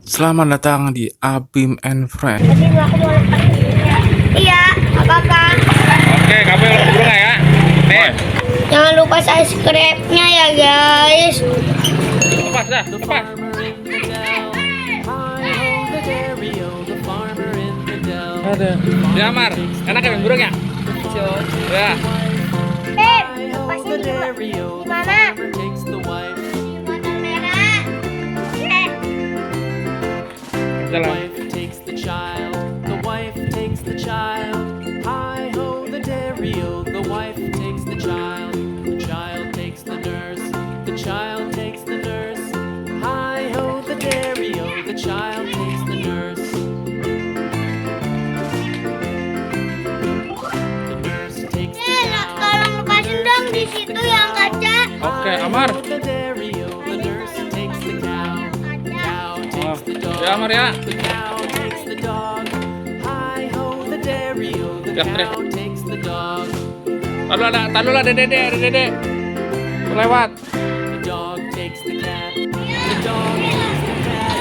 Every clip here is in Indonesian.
Selamat datang di Abim and Friend. Tadi aku mau lepas burungnya. Iya, apa-apa. Oke, kamu yang lepas burung ya? Nih, Jangan lupa subscribe-nya ya guys. lepas dah, lepas. Ada. Di amar, enak ya main burung ya? Ya. Beb, lepasnya di mana? Di motor merah. Jalan. The wife takes the child. Hi ho, the dairy-o. The wife takes the child. The child takes the nurse. The child takes the nurse. Hi ho, the dairy-o. The child takes the nurse. The nurse takes the cow. Tolong lepasin dong di situ yang kaca. Oke, Amar. The dairy-o. The nurse takes the cow. The cow takes the dog. Ya, Amar ya. The cow takes the dog. Hi ho, the dairy-o. The Ya, cow takes the dog. Taruh lah, dede. Lewat. The dog takes the cat. The dog takes the cat.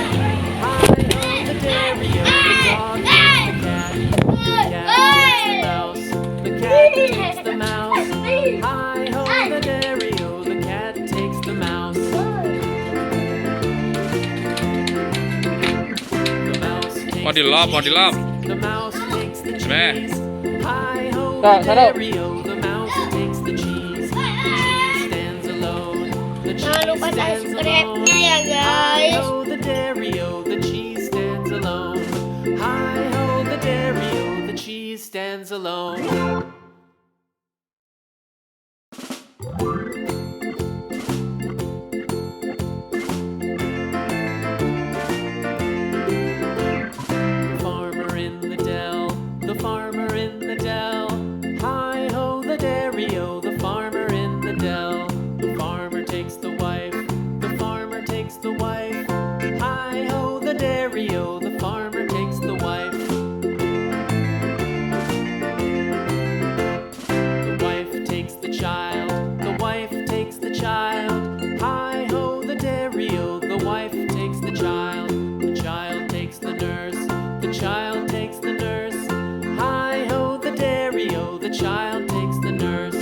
Hi ho, the dairy-o. The dog takes the cat. The cat takes the mouse. The cat takes the mouse. Hi ho, the dairy-o. The cat takes the mouse. The mouse takes Mau dilap. The mouse takes the Nih. cheese. Hi ho, Taruh, the taruh. dairy-o. The mouse takes the cheese. The cheese stands alone. The Jangan cheese lupa stands subscribe-nya ya Hi guys. ho, the dairy-o. The cheese stands alone. Hi ho, the dairy-o. The cheese stands alone. The farmer in the dell, the farmer in the dell. Hi ho, the dairy-o, the farmer in the dell. The farmer takes the wife, the farmer takes the wife. Hi ho, the dairy-o, the farmer takes the wife. The wife takes the child, the wife takes the child. Hi ho, the dairy-o, the wife takes the child. The child takes the nurse, the child takes the nurse. Hi ho, the dairy-o, the child takes the nurse.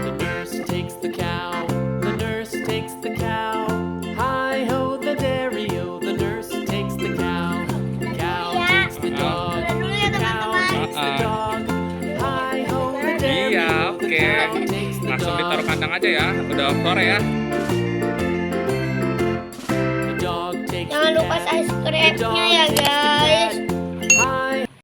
The nurse takes the cow, the nurse takes the cow. Hi ho, the dairy-o, the nurse takes the cow. The cow takes the dog, the cow takes the dog. Hi ho, the Iya, dairy-o, the oke. cow takes the Langsung ditaruh dog. kandang aja ya. Udah sore ya. The dog takes Jangan the lupa cat. subscribe-nya ya guys.